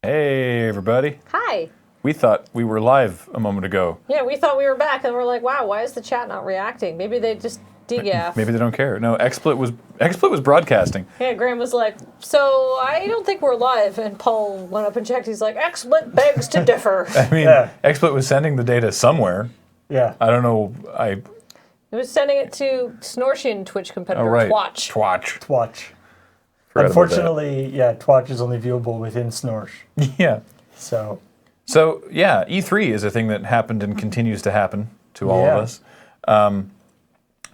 Hey, everybody. Hi. We thought we were live a moment ago. Yeah, we thought we were back, and we're like, wow, why is the chat not reacting? Maybe they just degaff. Maybe they don't care. No, XSplit was broadcasting. Yeah, Graham was like, so I don't think we're live. And Paul went up and checked. He's like, XSplit begs to differ. I mean, XSplit was sending the data somewhere. Yeah. I don't know. It was sending it to Snorshian Twitch competitor, Twatch. Twatch. Forgot Unfortunately, Twatch is only viewable within Snorsh. Yeah. So yeah, E3 is a thing that happened and continues to happen to all of us.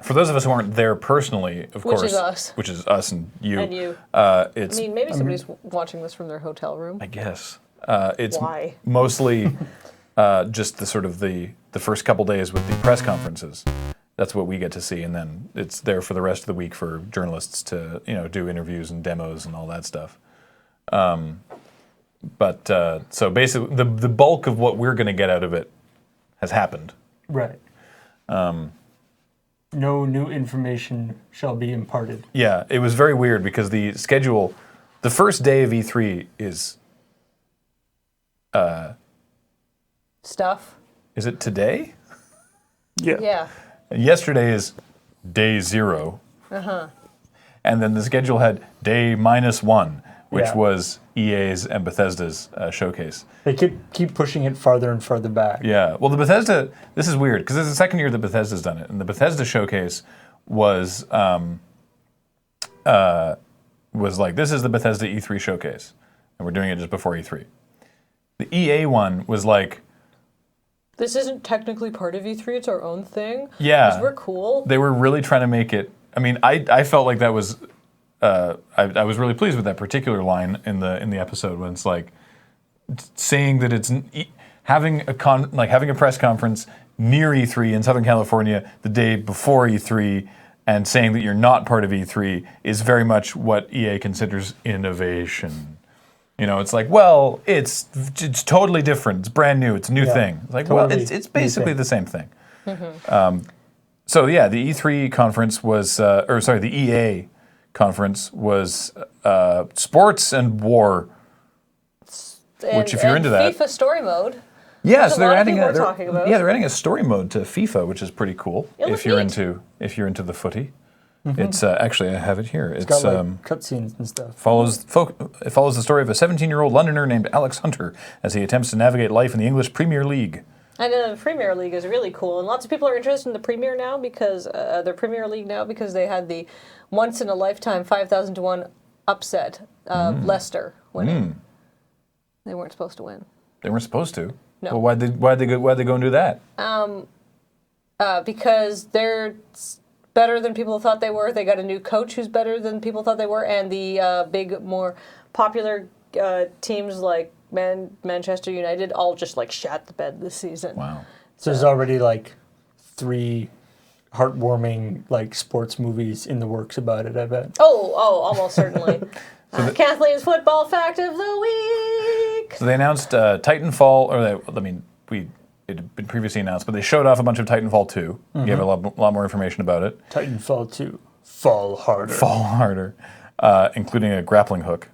For those of us who aren't there personally, of course. Which is us and you. And you. Maybe somebody's watching this from their hotel room. I guess. It's Why? mostly just the sort of the first couple days with the press conferences. That's what we get to see, and then it's there for the rest of the week for journalists to do interviews and demos and all that stuff. So basically, the bulk of what we're going to get out of it has happened. Right. No new information shall be imparted. Yeah, it was very weird because the schedule, the first day of E3 is Stuff. Is it today? Yeah. And yesterday is day 0. And then the schedule had day -1, which was EA's and Bethesda's showcase. They keep pushing it farther and farther back. Yeah. Well, the Bethesda, this is weird because this is the second year that Bethesda's done it, and the Bethesda showcase was like, this is the Bethesda E3 showcase, and we're doing it just before E3. The EA one was like, this isn't technically part of E3, it's our own thing. Yeah. Because we're cool. They were really trying to make it, I mean, I felt like that was, I was really pleased with that particular line in the episode when it's like, saying that it's having a press conference near E3 in Southern California the day before E3 and saying that you're not part of E3 is very much what EA considers innovation. It's like, well, it's totally different. It's brand new. It's a new thing. It's like, totally, well, it's basically the same thing. So yeah, the E3 conference was, the EA conference was sports and war. Which, if you're into that, FIFA story mode. Yeah, so they're adding they're adding a story mode to FIFA, which is pretty cool. If you're into the footy, it's actually, I have it here. It's got cutscenes and stuff. It follows the story of a 17-year-old Londoner named Alex Hunter as he attempts to navigate life in the English Premier League. And the Premier League is really cool, and lots of people are interested in the Premier now because they had the once in a lifetime 5,000 to 1 upset, Leicester winning. They weren't supposed to win. They weren't supposed to? No. Well, why'd they go and do that? Because they're better than people thought they were. They got a new coach who's better than people thought they were, and the big, more popular teams like Manchester United all just shat the bed this season. Wow. So there's already 3 heartwarming sports movies in the works about it, I bet. Oh, almost certainly. Kathleen's football fact of the week. So they announced Titanfall, it had been previously announced, but they showed off a bunch of Titanfall 2. Gave a lot more information about it. Titanfall 2, Fall Harder. Fall Harder, including a grappling hook.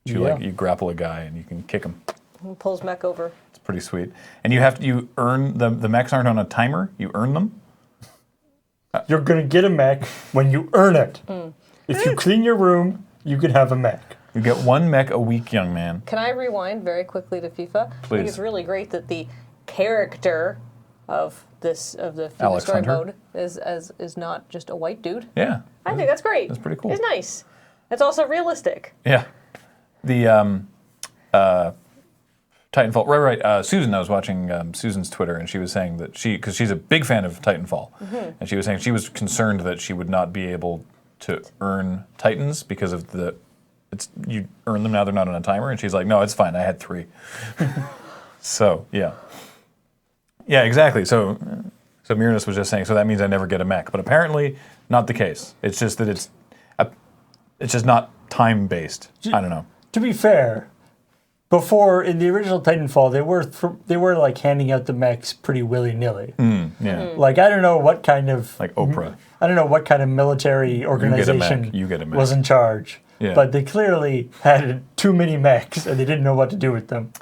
You grapple a guy and you can kick him. He pulls mech over. It's pretty sweet. And you earn, the mechs aren't on a timer, you earn them. You're going to get a mech when you earn it. If you clean your room, you can have a mech. You get 1 mech a week, young man. Can I rewind very quickly to FIFA? Please. I think it's really great that the character of the FIFA Alex story Hunter mode is not just a white dude. Yeah. I think that's great. That's pretty cool. It's nice. It's also realistic. Yeah. The Titanfall. Right. Susan, I was watching Susan's Twitter, and she was saying that because she's a big fan of Titanfall, and she was saying she was concerned that she would not be able to earn Titans because of you earn them now, they're not on a timer, and she's like, no, it's fine, I had 3. So yeah, exactly. So Myrnus was just saying, so that means I never get a mech, but apparently not the case. It's just that it's just not time based. I don't know. To be fair, before in the original Titanfall, they were handing out the mechs pretty willy nilly. Yeah. I don't know what kind of Oprah. I don't know what kind of military organization You get a mech. was in charge. Yeah. but they clearly had too many mechs and they didn't know what to do with them.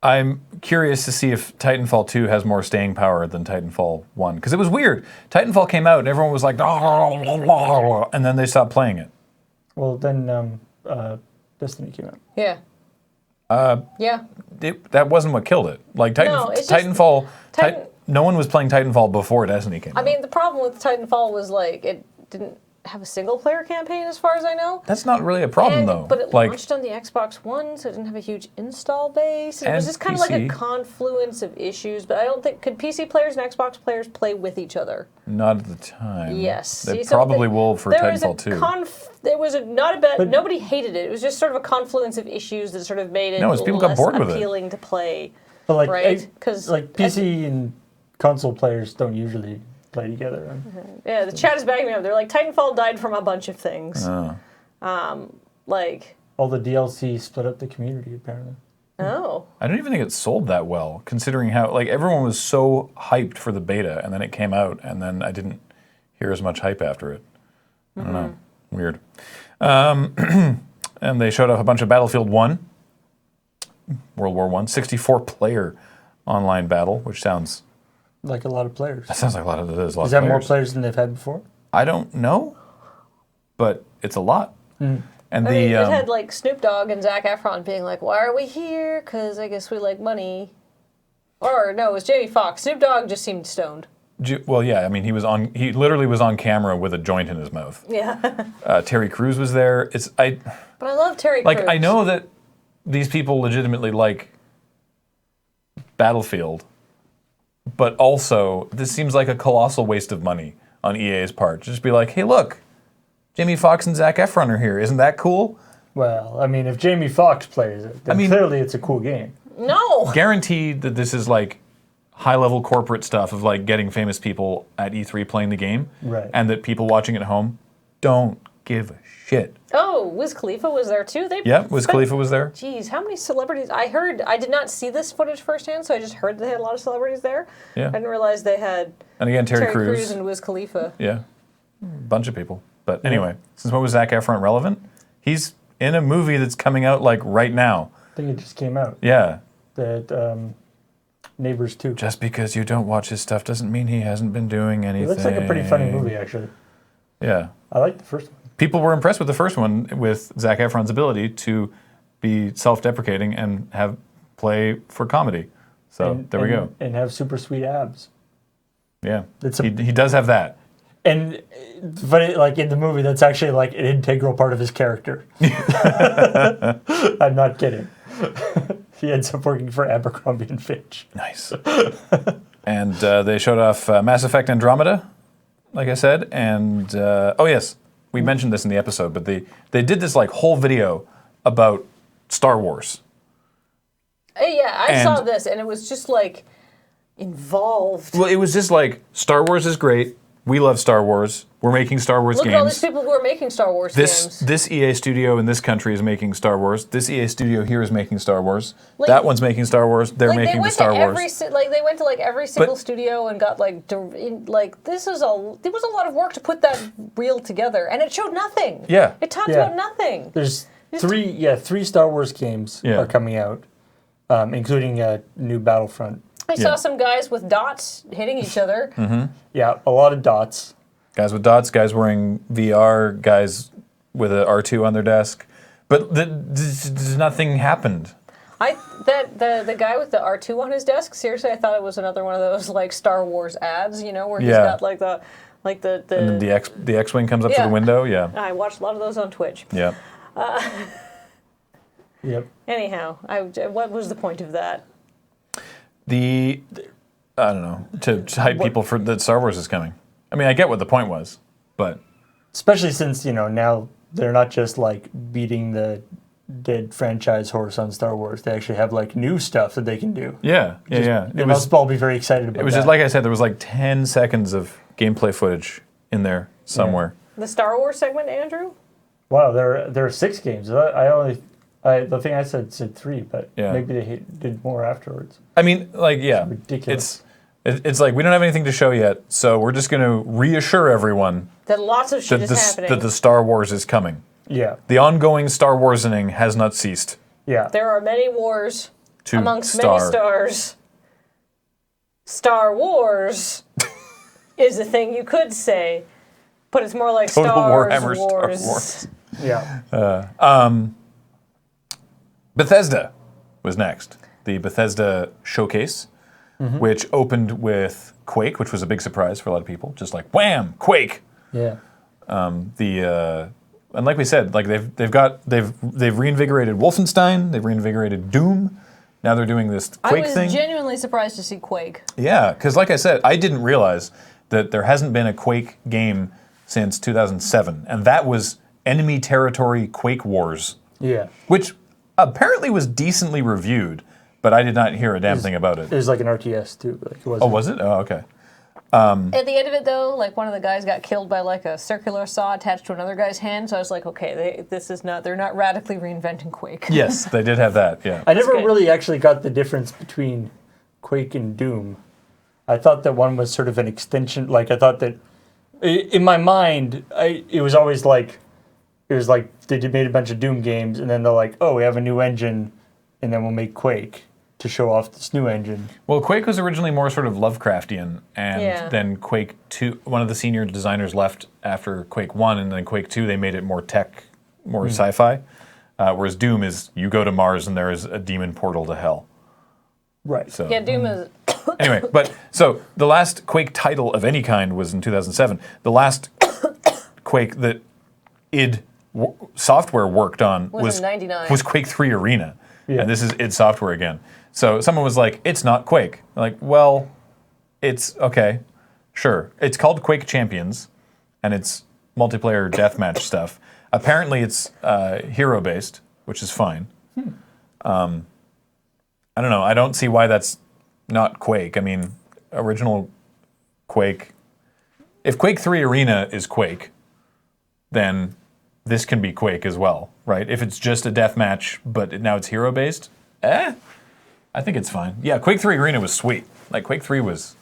I'm curious to see if Titanfall 2 has more staying power than Titanfall 1. Because it was weird. Titanfall came out and everyone was like, and then they stopped playing it. Well, then Destiny came out. Yeah. Yeah. That wasn't what killed it. Like No, it's just- Titanfall, Titan- no one was playing Titanfall before Destiny came out. I mean, the problem with Titanfall was like it didn't have a single player campaign as far as I know. That's not really a problem, though. But it like, launched on the Xbox One, so it didn't have a huge install base. It was And just kind of like a PC. confluence of issues. But I don't think could PC players and Xbox players play with each other. not at the time. Yes, They See, so probably will for there was Titanfall 2. There was not a bad. But- Nobody hated it. It was just sort of a confluence of issues that sort of made it No, it's people got less bored with it. appealing to play. But like, Right? 'Cause like PC and console players don't usually play together. Yeah, the chat is backing me up. They're like, Titanfall died from a bunch of things. Like, All the DLC split up the community, apparently. oh. I don't even think it sold that well, considering how like everyone was so hyped for the beta, and then it came out, and then I didn't hear as much hype after it. I don't know. Weird. And they showed off a bunch of Battlefield 1, World War I, 64-player online battle, which sounds Like a lot of players. like a lot of it is a lot Is of that more players. players than they've had before? I don't know, but it's a lot. And I the mean, it had like Snoop Dogg and Zac Efron being like, "Why are we here? Because I guess we like money." Or no, it was Jamie Foxx. Snoop Dogg just seemed stoned. well, yeah, I mean, he literally was on camera with a joint in his mouth. Yeah, Terry Crews was there. but I love Terry Crews. I know that these people legitimately like Battlefield, but also this seems like a colossal waste of money on EA's part. Just be like, hey, look, Jamie Foxx and Zac Efron are here. Isn't that cool? Well, I mean, if Jamie Foxx plays it, then clearly it's a cool game. No. Guaranteed that this is like high-level corporate stuff of like getting famous people at E3 playing the game, Right. and that people watching at home don't give a shit. Oh, Wiz Khalifa was there too. Yeah, Wiz Khalifa was there. Geez, how many celebrities? I did not see this footage firsthand, so I just heard they had a lot of celebrities there. Yeah. I didn't realize they had And again, Terry Crews Crews. and Wiz Khalifa. Yeah, a bunch of people. But anyway, since when was Zac Efron relevant? He's in a movie that's coming out like right now. I think it just came out. Yeah. That Neighbors 2. Just because you don't watch his stuff doesn't mean he hasn't been doing anything. It looks like a pretty funny movie, actually. Yeah. I like the first one. People were impressed with the first one with Zac Efron's ability to be self-deprecating and have play for comedy. So there we go. And have super sweet abs. Yeah. It's a- He does have that. And but like in the movie, that's actually like an integral part of his character. I'm not kidding. He ends up working for Abercrombie and Fitch. Nice. And they showed off Mass Effect Andromeda, like I said. And, oh yes, we mentioned this in the episode, but they did this like whole video about Star Wars. Yeah, I saw And- this, and it was just like involved. Well, it was just like, Star Wars is great. We love Star Wars. We're making Star Wars Look games. at all these people who are making Star Wars games. This EA studio in this country is making Star Wars. This EA studio here is making Star Wars. Like- That one's making Star Wars. They're Like making they the went Star to Wars. they went to like every single studio and got like this is there was a lot of work to put that reel together, and it showed nothing. Yeah. It talked Yeah. about nothing. There's three Star Wars games Yeah. are coming out, including a new Battlefront. I Yeah. saw some guys with dots hitting each other. Yeah, a lot of dots. Guys with dots, guys wearing VR, guys with a R2 on their desk. But nothing happened. The guy with the R2 on his desk. Seriously, I thought it was another one of those like Star Wars ads. You know, where he's Yeah. got like the And then the X-wing comes up to Yeah. the window. Yeah. I watched a lot of those on Twitch. Yeah. Yep. Anyhow, what was the point of that? I don't know, to hype people for that Star Wars is coming. I mean, I get what the point was, but Especially since, now they're not just like beating the dead franchise horse on Star Wars. They actually have like new stuff that they can do. yeah. They must all be very excited about It was that. just like I said, there was like 10 seconds of gameplay footage in there somewhere. The Star Wars segment, Andrew? Wow, there are 6 games. The thing I said 3, but Yeah. maybe they did more afterwards. I mean, like, yeah, ridiculous. It's like we don't have anything to show yet, so we're just going to reassure everyone That lots of shit is happening. that the Star Wars is coming. Yeah. The ongoing Star Warsening has not ceased. Yeah. There are many wars To amongst many stars. Star Wars is a thing you could say, but it's more like Total Star Warhammer Wars. Star Wars. Yeah. Bethesda was next. The Bethesda Showcase, which opened with Quake, which was a big surprise for a lot of people. Just like, wham, Quake! Yeah. And like we said, like they've reinvigorated Wolfenstein, they've reinvigorated Doom. Now they're doing this Quake I was thing. genuinely surprised to see Quake. Yeah, because like I said, I didn't realize that there hasn't been a Quake game since 2007, and that was Enemy Territory Quake Wars, Yeah. which apparently was decently reviewed, but I did not hear a damn thing about it. It was like an RTS too. Like it wasn't, Oh, was it? Oh, okay. At the end of it, though, like one of the guys got killed by like a circular saw attached to another guy's hand. So I was like, okay, they're not radically reinventing Quake. Yes, they did have that. Yeah. I never good. really actually got the difference between Quake and Doom. I thought that one was sort of an extension. Like I thought that in my mind, it was always like they made a bunch of Doom games, and then they're like, oh, we have a new engine, and then we'll make Quake to show off this new engine. Well, Quake was originally more sort of Lovecraftian, and Yeah. then Quake 2, one of the senior designers left after Quake 1, and then Quake 2, they made it more tech, more sci-fi. Whereas Doom is, you go to Mars and there is a demon portal to hell. Right. So Yeah, Doom is. anyway, but so the last Quake title of any kind was in 2007. The last Quake that id Software worked on Was in 99. was Quake 3 Arena. Yeah. And this is id Software again. So someone was like, it's not Quake. I'm like, well, it's okay, sure. It's called Quake Champions, and it's multiplayer deathmatch stuff. Apparently it's hero-based, which is fine. I don't know. I don't see why that's not Quake. I mean, original Quake. If Quake 3 Arena is Quake, then this can be Quake as well, right? If it's just a deathmatch, but now it's hero-based, I think it's fine. Yeah, Quake 3 Arena was sweet. Like, Quake 3 was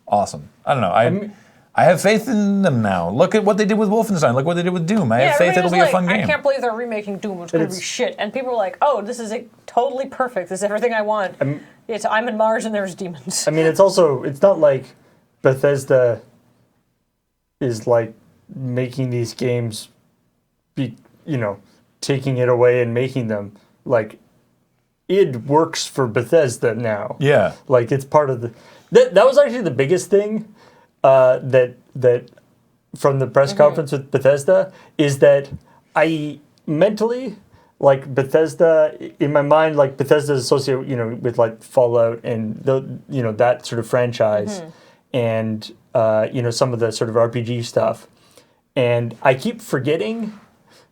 awesome. I don't know. I have faith in them now. Look at what they did with Wolfenstein. Look what they did with Doom. I have faith it'll be a fun game. I can't believe they're remaking Doom. It's going to be shit. And people are like, oh, this is totally perfect. This is everything I want. I'm in Mars and there's demons. I mean, it's not like Bethesda is like making these games, taking it away and making them. Like, id works for Bethesda now. Yeah. Like, it's part of the... That was actually the biggest thing that from the press conference with Bethesda is that I mentally, like, Bethesda, in my mind, like, Bethesda is associated, with, like, Fallout and, that sort of franchise and, some of the sort of RPG stuff. And I keep forgetting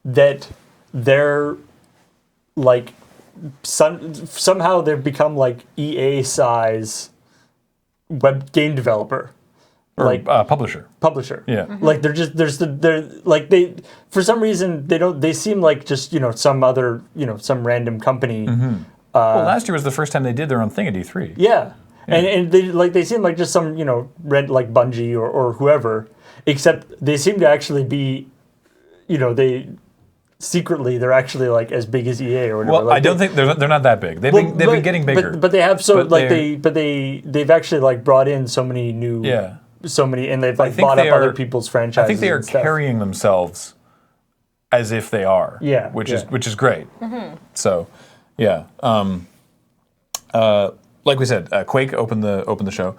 that they're, like, somehow they've become, like, EA size web game developer. Or, Like publisher. Yeah. Like they for some reason they seem like just some other some random company. Well, last year was the first time they did their own thing at E3. Yeah. And they seem like just some red like Bungie or whoever, except they seem to actually be they're actually like as big as EA or whatever. Well, like I don't think they're not that big. They've been getting bigger. But they have But they've actually like brought in so many new and they've like think bought they up are- other people's franchises. I think they are and stuff. carrying themselves as if they are. Yeah, Which yeah. is great. So, yeah. Like we said, Quake opened the show.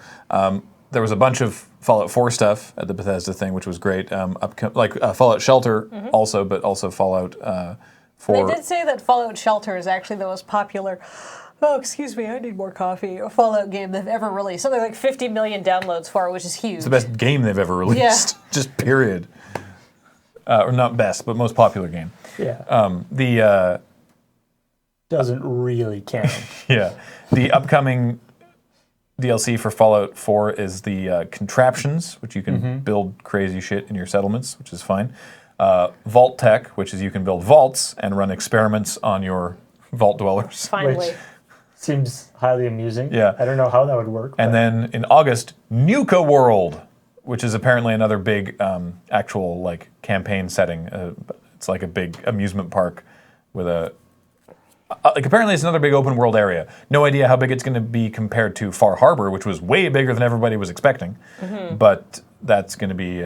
There was a bunch of Fallout 4 stuff at the Bethesda thing, which was great. Fallout Shelter also, but also Fallout 4. They did say that Fallout Shelter is actually the most popular. Oh, excuse me, I need more coffee. A Fallout game they've ever released. Something like 50 million downloads for it, which is huge. It's the best game they've ever released. Just period. Or not best, but most popular game. Yeah. Doesn't really count. The upcoming DLC for Fallout 4 is the Contraptions, which you can build crazy shit in your settlements, which is fine. Vault Tech, which is you can build vaults and run experiments on your vault dwellers. Finally. Which seems highly amusing. Yeah. I don't know how that would work. And then in August, Nuka World, which is apparently another big actual like campaign setting. It's like a big amusement park with like apparently it's another big open world area. No idea how big it's going to be compared to Far Harbor, which was way bigger than everybody was expecting. But that's going to be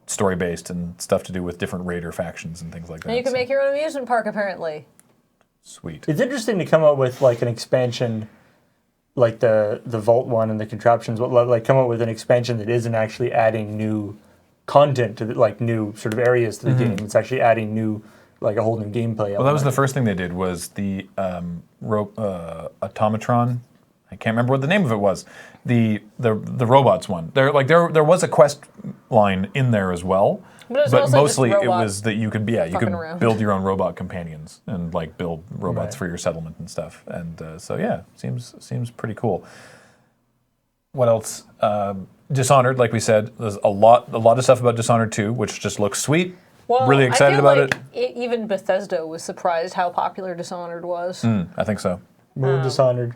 story based and stuff to do with different raider factions and things like that. And you can make your own amusement park, apparently. Sweet. It's interesting to come up with like an expansion, like the Vault one and the contraptions. Like come up with an expansion that isn't actually adding new content to like new sort of areas to the game. It's actually adding new, like a whole new gameplay. Well, that was the first thing they did was the automatron. I can't remember what the name of it was. The robots one. There was a quest line in there as well. But mostly it was that you could build your own robot companions and like build robots for your settlement and stuff. And so yeah, seems pretty cool. What else? Dishonored, like we said, there's a lot of stuff about Dishonored 2, which just looks sweet. Well, really excited about it. Even Bethesda was surprised how popular Dishonored was. I think so. More Dishonored.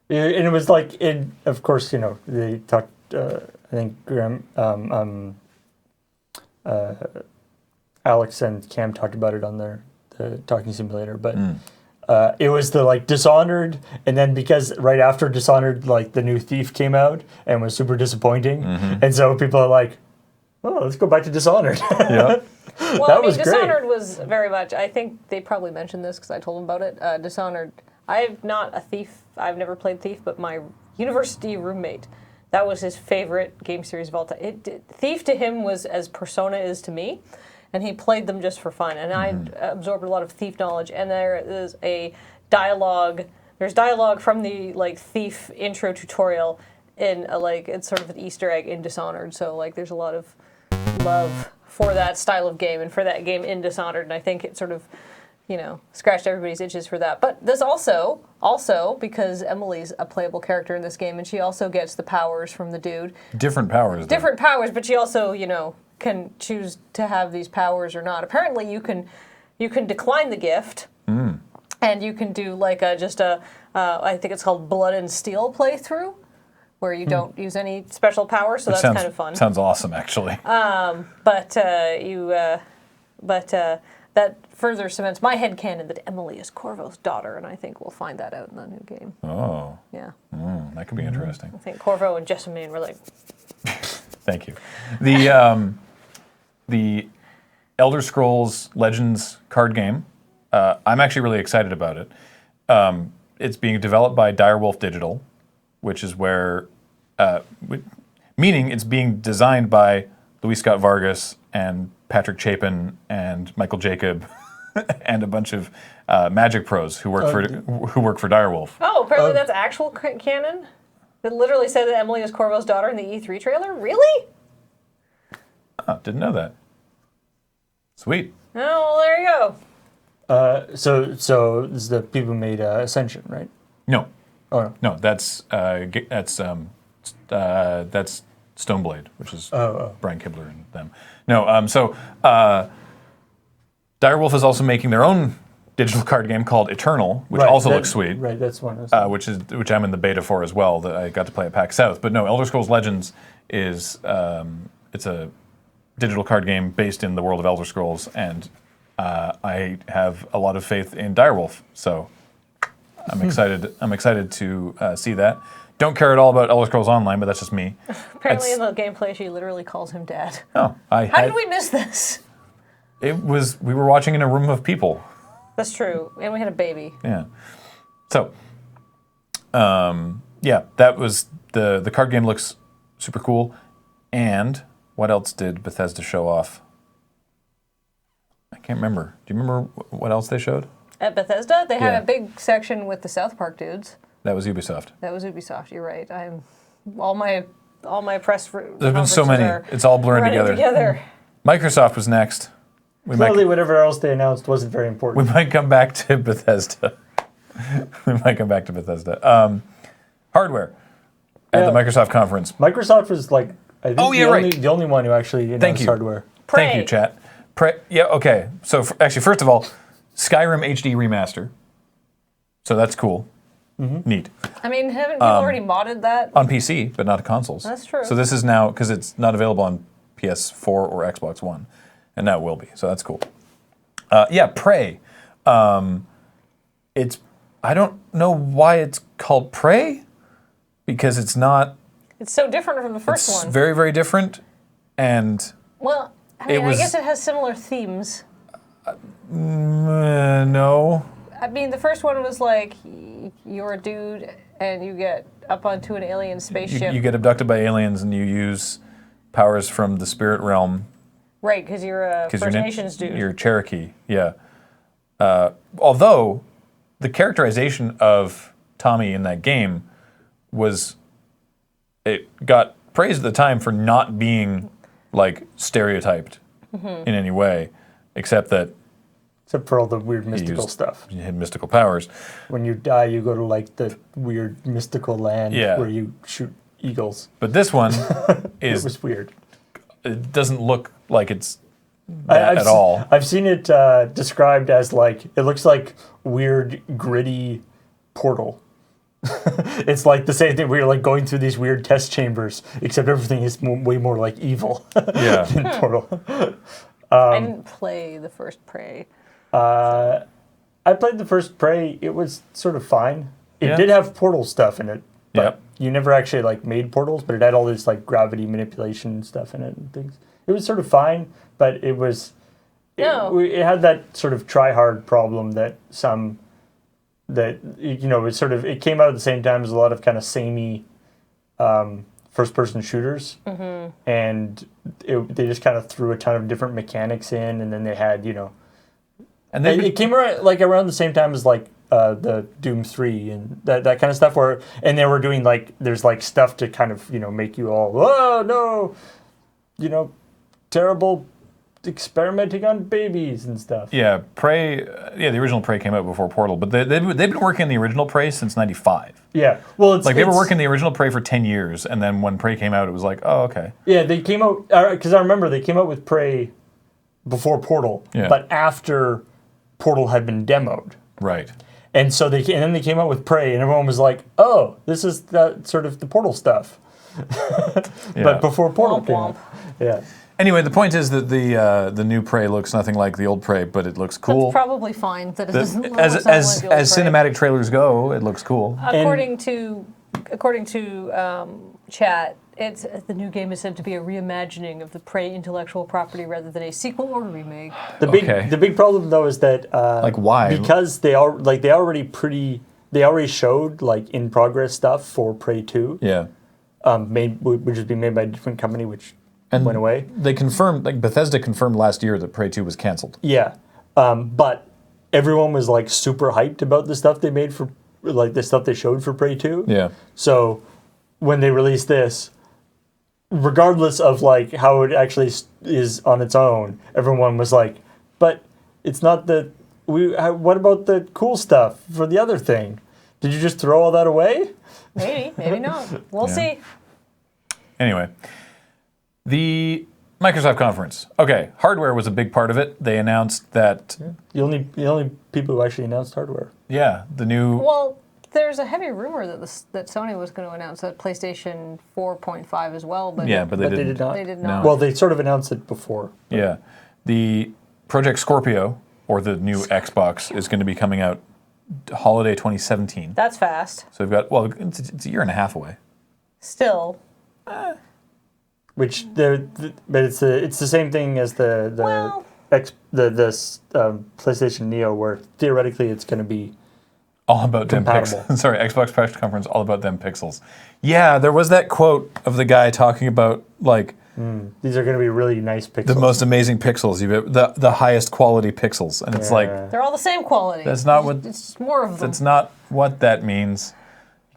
And it was like, of course, they talked, I think Graham, Alex and Cam talked about it on the Talking Simulator, but it was the like Dishonored, and then because right after Dishonored, like the new Thief came out and was super disappointing, and so people are like, "Oh, let's go back to Dishonored." Yeah. Well, That was great. Dishonored was very much. I think they probably mentioned this because I told them about it. Dishonored. I'm not a Thief. I've never played Thief, but my university roommate, that was his favorite game series of all time. Thief to him was as Persona is to me, and he played them just for fun. And I absorbed a lot of Thief knowledge. And there is a dialogue. There's dialogue from the like Thief intro tutorial in it's sort of an Easter egg in Dishonored. So like there's a lot of love for that style of game and for that game in Dishonored. And I think it sort of scratched everybody's itches for that. But this also because Emily's a playable character in this game, and she also gets the powers from the dude. Different powers. Different powers, but she also, can choose to have these powers or not. Apparently, you can decline the gift, and you can do like I think it's called Blood and Steel playthrough, where you don't use any special powers. So that's kind of fun. Sounds awesome, actually. That further cements my headcanon that Emily is Corvo's daughter, and I think we'll find that out in the new game. Oh. Yeah. That could be interesting. I think Corvo and Jessamine were like... Thank you. The Elder Scrolls Legends card game, I'm actually really excited about it. It's being developed by Direwolf Digital, which is where... meaning it's being designed by Luis Scott Vargas and Patrick Chapin and Michael Jacob and a bunch of Magic pros who work for Direwolf. Oh, apparently that's actual canon? It literally said that Emily is Corvo's daughter in the E3 trailer? Really? Oh, didn't know that. Sweet. Oh, well, there you go. So this is the people who made Ascension, right? No. Oh no. No, that's Stoneblade, which is Brian Kibler and them. No, Direwolf is also making their own digital card game called Eternal, which also looks sweet. Right, that's one. Which I'm in the beta for as well. That I got to play at PAX South. But no, Elder Scrolls Legends is it's a digital card game based in the world of Elder Scrolls, and I have a lot of faith in Direwolf. So I'm excited. I'm excited to see that. Don't care at all about Elder Scrolls Online, but that's just me. Apparently in the gameplay, she literally calls him dad. Oh, How did we miss this? We were watching in a room of people. That's true, and we had a baby. Yeah. So, that was the card game looks super cool. And what else did Bethesda show off? I can't remember. Do you remember what else they showed? At Bethesda, they had a big section with the South Park dudes. That was Ubisoft. That was Ubisoft. You're right. All my press. There's been so many. It's all blurring together. Microsoft was next. Clearly, whatever else they announced wasn't very important. We might come back to Bethesda. Hardware at the Microsoft conference. Microsoft was like, I think the only one who actually announced hardware. Thank you, chat. Okay. So first of all, Skyrim HD remaster. So that's cool. Neat. I mean, haven't people already modded that? On PC, but not on consoles. That's true. So this is now, because it's not available on PS4 or Xbox One, and now it will be. So that's cool. Yeah, Prey. It's I don't know why it's called Prey because it's not. It's so different from the first It's one. very, very different, and Well, I mean, I guess it has similar themes. no. I mean, the first one was like you're a dude and you get up onto an alien spaceship. You get abducted by aliens and you use powers from the spirit realm. Right, because you're a First Nations dude. You're Cherokee, yeah. Although the characterization of Tommy in that game it got praised at the time for not being like stereotyped in any way, except that Except for all the weird mystical stuff. he had mystical powers. When you die, you go to like the weird mystical land where you shoot eagles. But this one It was weird. it doesn't look like it's that at all. I've seen it described as like, it looks like weird, gritty Portal. It's like the same thing where you're like going through these weird test chambers, except everything is way more like evil Yeah. than Portal. I didn't play the first Prey. I played the first Prey. It was sort of fine. It Yeah. did have Portal stuff in it. But Yep. you never actually like made portals, but it had all this like gravity manipulation stuff in it and things. It was sort of fine, but it was it had that sort of try hard problem that it came out at the same time as a lot of kind of samey first person shooters, and they just kind of threw a ton of different mechanics in, and then they had And it came around the same time as like the Doom 3 and that kind of stuff and they were doing like there's like stuff to kind of make you all oh no terrible experimenting on babies and stuff. Yeah, Prey. The original Prey came out before Portal, but they've been working on the original Prey since '95. Yeah, well, They were working the original Prey for 10 years, and then when Prey came out, it was like, oh, okay. Yeah, they came out because I remember they came out with Prey before Portal, but after Portal had been demoed. Right. And so then they came out with Prey, and everyone was like, "Oh, this is the sort of the Portal stuff." But before Portal came out. Yeah. Anyway, the point is that the new Prey looks nothing like the old Prey, but it looks cool. That's probably fine. That it doesn't look as like the old Prey. cinematic trailers go, it looks cool. According to chat, the new game is said to be a reimagining of the Prey intellectual property rather than a sequel or remake. The big problem though is that why? Because they already showed like in progress stuff for Prey 2. Yeah. Which is being made by a different company, which went away. They confirmed, Bethesda confirmed last year that Prey 2 was canceled. Yeah, but everyone was like super hyped about the stuff they made for like the stuff they showed for Prey 2. Yeah. So when they released this, regardless of like how it actually is on its own, everyone was like, "But it's not what about the cool stuff for the other thing? Did you just throw all that away?" Maybe not. We'll see. Anyway, the Microsoft conference. Okay, hardware was a big part of it. They announced that... The only people who actually announced hardware. Yeah, the new... Well, there's a heavy rumor that Sony was going to announce a PlayStation 4.5 as well, but Yeah, but they did not. They did not. Well, they sort of announced it before. Yeah. The Project Scorpio, or the new Xbox, is going to be coming out holiday 2017. That's fast. So we've got, it's a year and a half away. Still. But it's the same thing as the PlayStation Neo, where theoretically it's going to be All about compatible. them pixels. Sorry, Xbox press conference, all about them pixels. Yeah, there was that quote of the guy talking about, like... These are going to be really nice pixels. The most amazing pixels, the highest quality pixels. And it's like... They're all the same quality. That's not what... It's just more of them. That's not what that means.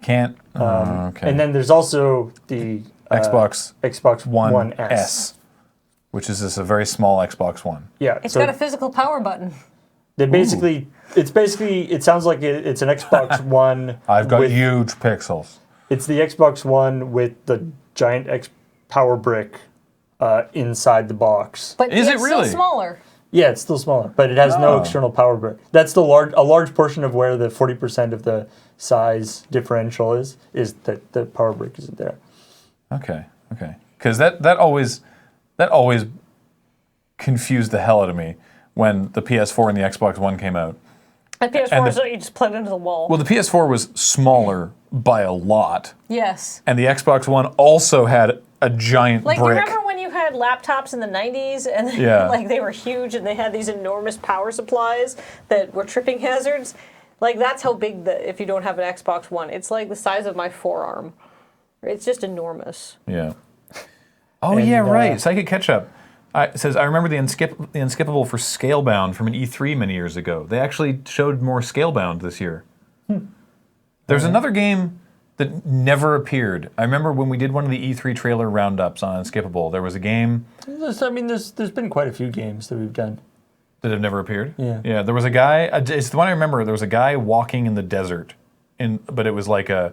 You can't... okay. And then there's also the... Xbox One S. Which is just a very small Xbox One. Yeah. It's got a physical power button. It sounds like it's an Xbox One. I've got huge pixels. It's the Xbox One with the giant power brick inside the box. But Is it it's really? still smaller. Yeah, it's still smaller, but it has no external power brick. That's a large portion of where the 40% of the size differential is that the power brick isn't there. Okay. Because that always confused the hell out of me when the PS4 and the Xbox One came out. The PS4 is what you just plug into the wall. Well, the PS4 was smaller by a lot, yes. and the Xbox One also had a giant Like, brick. you remember when you had laptops in the 90s and Yeah. like they were huge and they had these enormous power supplies that were tripping hazards? Like, that's how big if you don't have an Xbox One. It's like the size of my forearm. It's just enormous. Yeah. Oh, And, yeah, right. Psychic Ketchup says, I remember the Unskippable for Scalebound from an E3 many years ago. They actually showed more Scalebound this year. There's another game that never appeared. I remember when we did one of the E3 trailer roundups on Unskippable, there was a game There's been quite a few games that we've done. that have never appeared. Yeah. Yeah, there was a guy, it's the one I remember, there was a guy walking in the desert, but it was like a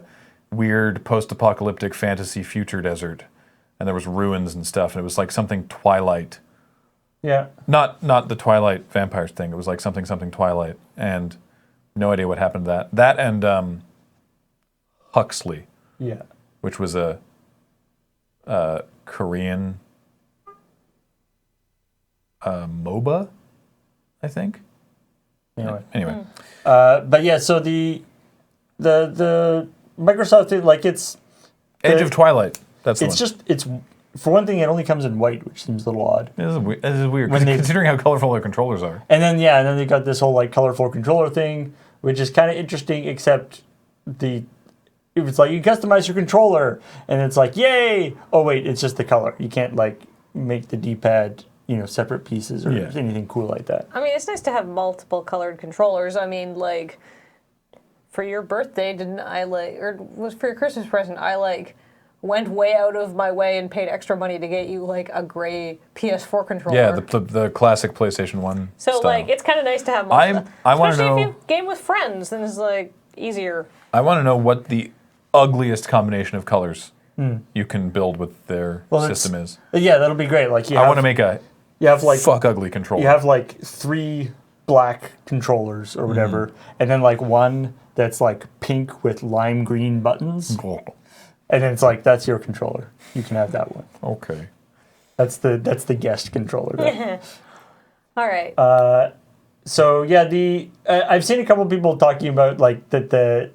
weird post-apocalyptic fantasy future desert. And there was ruins and stuff, and it was like something Twilight. Yeah. Not the Twilight vampires thing. It was like something Twilight, and no idea what happened to that. That and Huxley, Yeah. which was a Korean MOBA, I think. Anyway. But yeah, so the Microsoft thing, like it's Edge of Twilight. That's the it's one. just it's for one thing, it only comes in white, which seems a little odd. This is weird When they- considering how colorful their controllers are. And then they got this whole like colorful controller thing, which is kind of interesting. Except it was like you customize your controller, and it's like yay! Oh wait, it's just the color. You can't like make the D-pad separate pieces or Yeah. anything cool like that. I mean, it's nice to have multiple colored controllers. I mean, like, for your birthday, or was for your Christmas present, went way out of my way and paid extra money to get you like a gray PS4 controller. Yeah, the classic PlayStation 1 so style. like it's kind of nice to have I multiple. wanna Especially if know- you game with friends, then it's like easier. I want to know what the ugliest combination of colors you can build with their system is. Yeah, that'll be great. Like I want to make a you have like fuck ugly controller. you have like 3 black controllers or whatever, and then like one that's like pink with lime green buttons, Cool. and then it's like that's your controller. You can have that one. Okay. That's the guest controller. There. All right. So yeah, I've seen a couple of people talking about like that the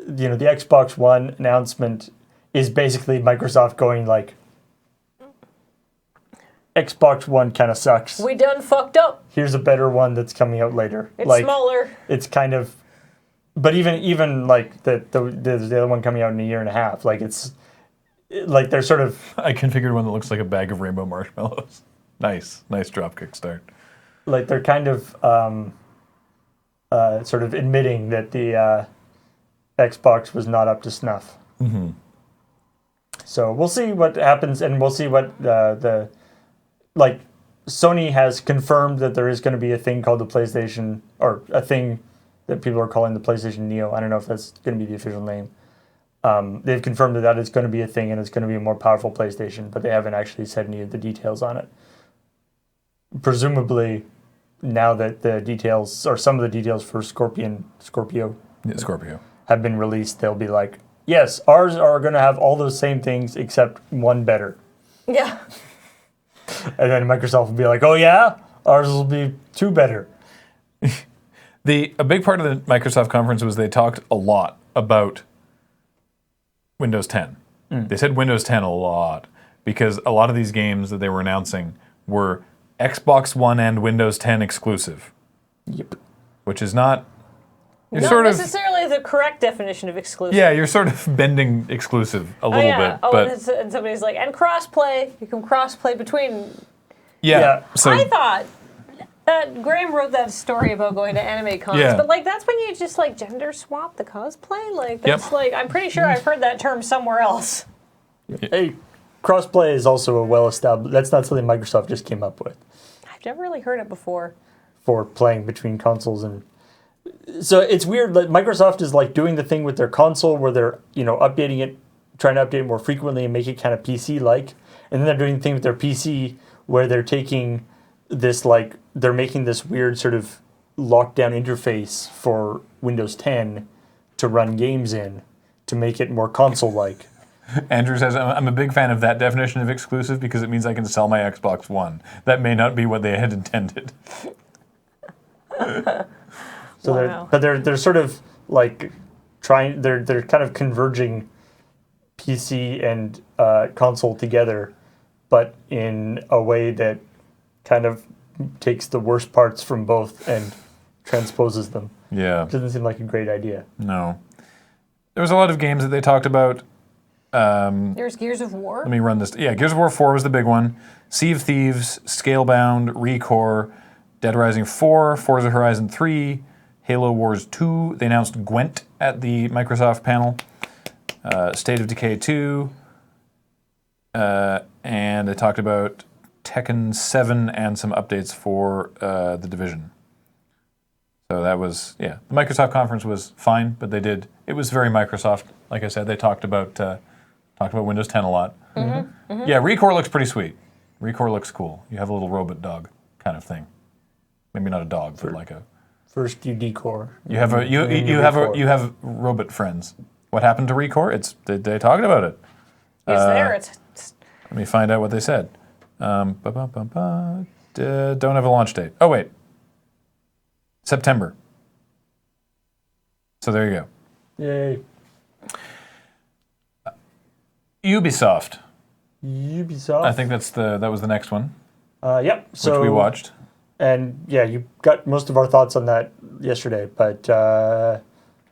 Xbox One announcement is basically Microsoft going like Xbox One kind of sucks. we done fucked up. Here's a better one that's coming out later. It's like, smaller. It's kind of, but even like the other one coming out in a year and a half, like it's like they're sort of I configured one that looks like a bag of rainbow marshmallows. Nice dropkick start. like they're kind of sort of admitting that the Xbox was not up to snuff. Mm-hmm. So we'll see what happens, and we'll see what like Sony has confirmed that there is going to be a thing called the PlayStation, or a thing that people are calling the PlayStation Neo. I don't know if that's going to be the official name. They've confirmed that is going to be a thing, and it's going to be a more powerful PlayStation, but they haven't actually said any of the details on it. Presumably, now that the details, or some of the details for Scorpio Yeah, Scorpio. have been released, they'll be like, yes, ours are going to have all those same things except one better. Yeah. And then Microsoft will be like, oh yeah, ours will be 2 better. A big part of the Microsoft conference was they talked a lot about Windows 10. They said Windows 10 a lot because a lot of these games that they were announcing were Xbox One and Windows 10 exclusive. Yep. Which is not... You're Not sort of... necessarily the correct definition of exclusive. Yeah, you're sort of bending exclusive a little bit. Oh, But and somebody's like, and crossplay. You can crossplay between. yeah, so I thought that Graham wrote that story about going to anime cons, Yeah. but like that's when you just like gender swap the cosplay. Like that's Yep. like I'm pretty sure I've heard that term somewhere else. Hey, crossplay is also a well-established... That's not something Microsoft just came up with I've never really heard it before. for playing between consoles and... So it's weird that Microsoft is like doing the thing with their console where they're, updating it, trying to update it more frequently and make it kind of PC-like. And then they're doing the thing with their PC where they're taking this, like, they're making this weird sort of lockdown interface for Windows 10 to run games in to make it more console-like. Andrew says, I'm a big fan of that definition of exclusive because it means I can sell my Xbox One. That may not be what they had intended. So Wow. they're sort of like trying. They're kind of converging PC and console together, but in a way that kind of takes the worst parts from both and transposes them. Yeah. Doesn't seem like a great idea. No. There was a lot of games that they talked about. There's Gears of War. Let me run this. Yeah, Gears of War 4 was the big one. Sea of Thieves, Scalebound, Recore, Dead Rising 4, Forza Horizon 3, Halo Wars 2. They announced Gwent at the Microsoft panel. State of Decay 2. And they talked about Tekken 7 and some updates for The Division. So that was, the Microsoft conference was fine, but it was very Microsoft. Like I said, they talked about Windows 10 a lot. Yeah, Recore looks pretty sweet. Recore looks cool. You have a little robot dog kind of thing. Maybe not a dog, but like a. First you decore. You have robot friends. What happened to Recore? They talked about it. It's there. Let me find out what they said. Don't have a launch date. Oh wait, September. So there you go. Yay. Ubisoft. Ubisoft. I think that was the next one, Yep. So which we watched. And yeah, you got most of our thoughts on that yesterday, but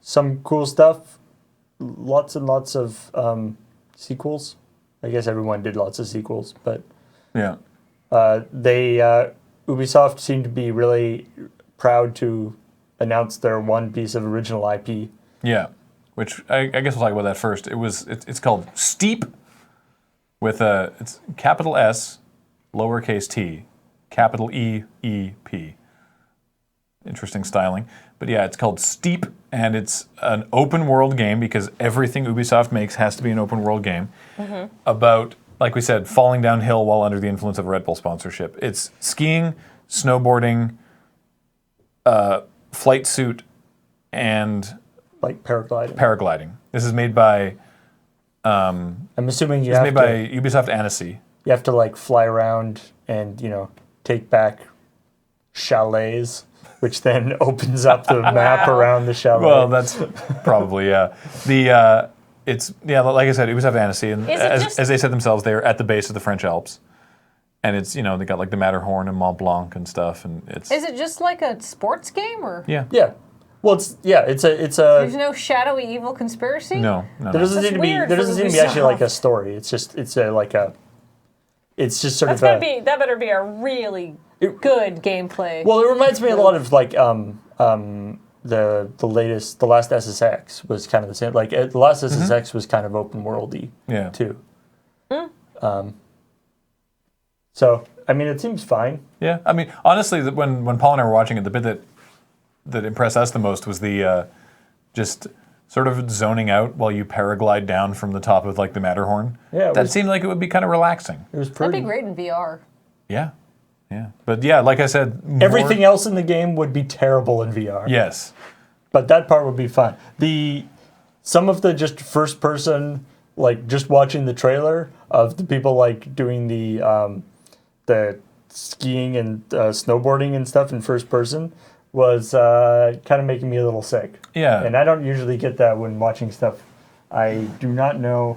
some cool stuff. Lots and lots of sequels. I guess everyone did lots of sequels, but Yeah. Ubisoft seemed to be really proud to announce their one piece of original IP. Yeah. Which I guess we'll talk about that first. It's called Steep, with it's capital S, lowercase t, capital E-E-P. Interesting styling. But yeah, it's called Steep, and it's an open world game because everything Ubisoft makes has to be an open world game about, like we said, falling downhill while under the influence of a Red Bull sponsorship. It's skiing, snowboarding, flight suit, and Like paragliding. paragliding. This is made by I'm assuming Ubisoft Annecy. you have to like fly around and take back chalets, which then opens up the map around the chalet. Well, that's probably like I said, Ubisoft Annecy, and as they said themselves, they're at the base of the French Alps, and it's they got like the Matterhorn and Mont Blanc and stuff, and it's. Is it just like a sports game, or? Yeah. Well, it's a. There's no shadowy evil conspiracy. No. There doesn't seem to be. weird There for doesn't seem to be actually like a Ubisoft. story. It's just It's just sort That's of. that better be a really good gameplay. Well, it reminds me a lot of like the last SSX was kind of the same. Like the last SSX was kind of open worldy. Yeah. Too. So I mean, it seems fine. Yeah. I mean, honestly, when Paul and I were watching it, the bit that impressed us the most was the just sort of zoning out while you paraglide down from the top of like the Matterhorn. Yeah, that seemed like it would be kind of relaxing. It was That'd pretty. be great in VR. Yeah. But yeah, like I said, Everything else in the game would be terrible in VR. Yes. But that part would be fun. Some of the just first person, like just watching the trailer of the people like doing the skiing and snowboarding and stuff in first person was kind of making me a little sick. Yeah. And I don't usually get that when watching stuff. I do not know.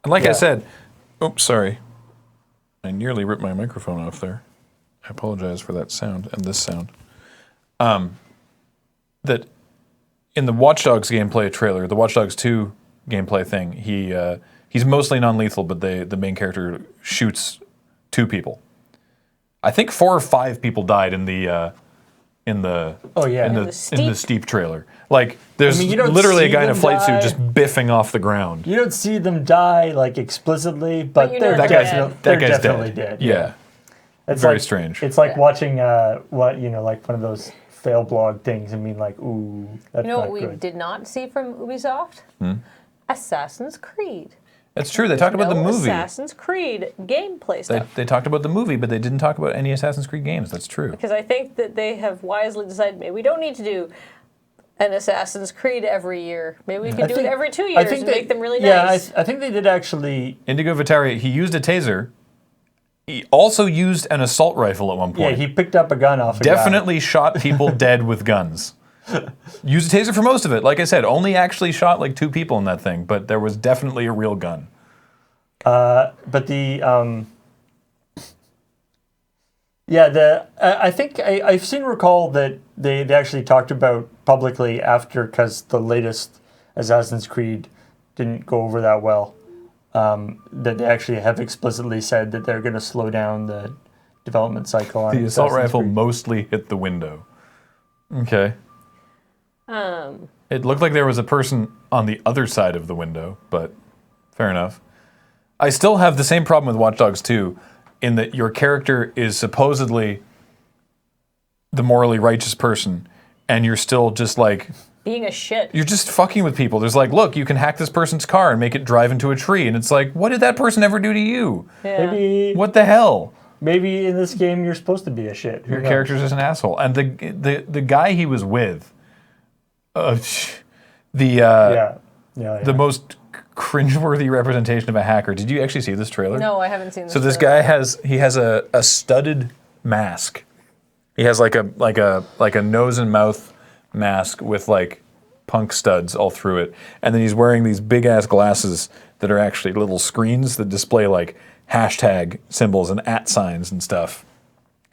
And like I Yeah. said, oops, sorry. I nearly ripped my microphone off there. I apologize for that sound and this sound. That in the Watch Dogs gameplay trailer, the Watch Dogs 2 gameplay thing, he's mostly non-lethal, but the main character shoots 2 people. I think 4 or 5 people died in the Oh, yeah. in In the Steep. Steep trailer. Like there's you don't literally a see guy in a them flight die. suit just biffing off the ground. You don't see them die like explicitly, but you they're know they're dead. That guy's definitely dead. Yeah. It's Very like, strange. It's like Yeah. watching like one of those fail blog things and being like, ooh, that's You know not what we good. did not see from Ubisoft? Assassin's Creed. That's true. They talked about the No movie. Assassin's Creed gameplay stuff. They talked about the movie, but they didn't talk about any Assassin's Creed games. That's true. Because I think that they have wisely decided maybe we don't need to do an Assassin's Creed every year. Maybe we can do it every 2 years and make them really nice. I think they did actually. Indigo Vitaria, he used a taser He also used an assault rifle at one Yeah, point. he picked up a gun off a guy. Definitely shot people dead with guns. Used a taser for most of it. Like I said, only actually shot like 2 people in that thing, but there was definitely a real gun. But the I think I've seen recall that they actually talked about publicly after, because the latest Assassin's Creed didn't go over that well, that they actually have explicitly said that they're going to slow down the development cycle on The assault Assassin's rifle Creed. mostly hit the window. Okay. It looked like there was a person on the other side of the window, but fair enough. I still have the same problem with Watch Dogs 2, in that your character is supposedly the morally righteous person, and you're still just like... Being a shit. You're just fucking with people. There's like, look, you can hack this person's car and make it drive into a tree, and it's like, what did that person ever do to you? Yeah. Maybe What the hell? maybe in this game you're supposed to be a shit. Who Your knows? character's just an asshole. And the guy he was with, Yeah. the most cringeworthy representation of a hacker. Did you actually see this trailer? No, I haven't seen this. So this trailer. guy has a studded mask. He has like a nose and mouth mask with like punk studs all through it, and then he's wearing these big ass glasses that are actually little screens that display like hashtag symbols and @ signs and stuff.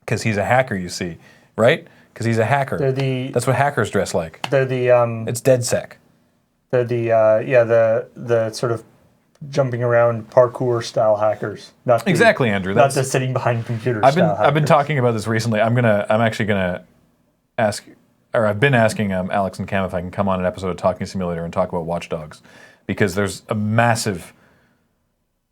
Because he's a hacker, you see, right? Because he's a hacker. That's what hackers dress like. They're the It's DedSec. they're the sort of jumping around parkour style hackers. Not the, Exactly, Andrew. Not That's, the sitting behind computers. I've been hackers. talking about this recently. I'm actually gonna ask, or I've been asking Alex and Cam if I can come on an episode of Talking Simulator and talk about Watch Dogs, because there's a massive